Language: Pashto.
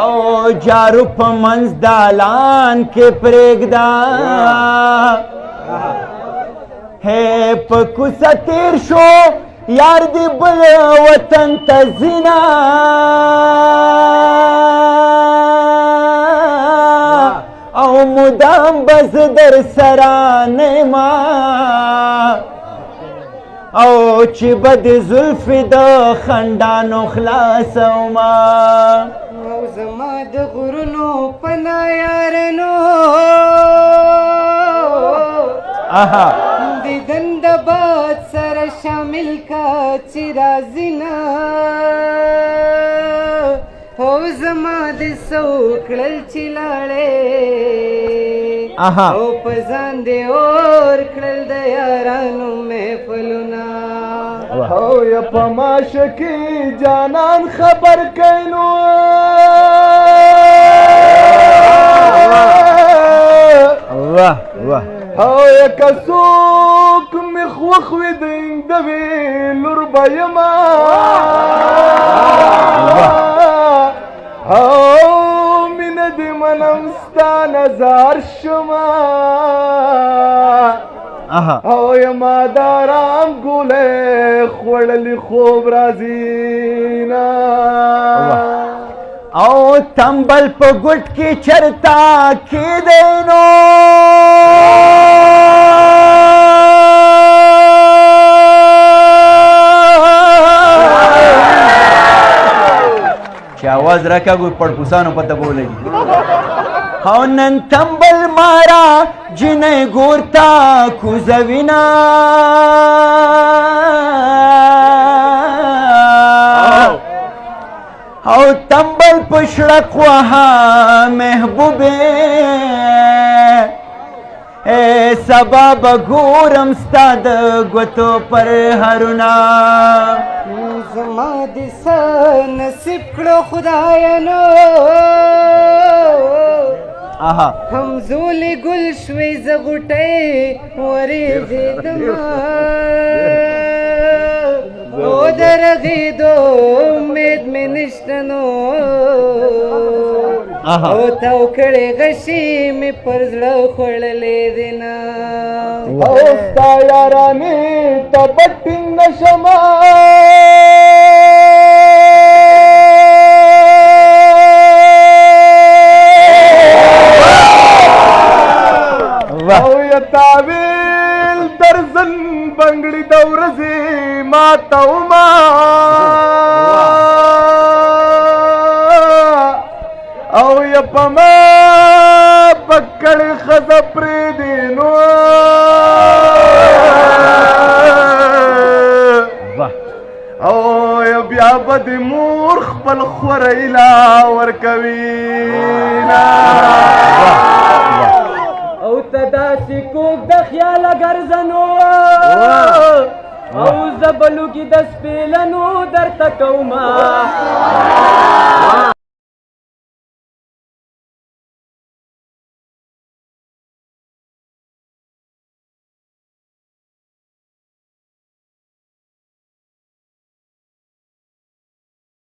او جارو په منځ دالان کې پرېږده ہے په کوڅه تېر شو یار دې بل وطن ته ځینه او مدام به زه در سره نه یمه او چې به د زلفې د خنډانو خلاصومه او زما د غرونو پناه یارانو دیدن د باد سره شامل کا چې راځي نه او زما د سوکړل چې لاړې او په ځان دې اور کړل د یارانو محفلونه او یا په ماشه کې جانان خبر کینو واه واه او یا کڅوک مخ وخوي د اندوي لور بېما او مینه دې منم ستا نظر شما او یما دارام ګولې خوړلې خوب راځي نه او تنبل په ګټ کې چرتا کېدی نو چې आवाज راکاږو پړپوسانو پته به ولګي او نن تنبل مارا جنۍ ګورتا کوزوینا او تنبل پشړک وها محبوبه سبا بګورم ستا د ګوتو پر هرونا زما د نصیب کړو خدای نو همزولې ګل شوې زه غوټۍ ورېږېدمه او د رغېدو امید مې نشته نو او تاو کړې غشي مې پر زړه خوړلې دي نه او ستا یارانې ته به ټینګ نه شمه او یا تاویل درزن بنګړي د ورځې ماته وما او یا په ما پکړې ښځه پرېږدي نو او یا بیا به د مور خپل خوری لا ورکوي او ته داسې کوږ د خیاله ګرځنو او زه بلوګي د سپېلنو درته کومه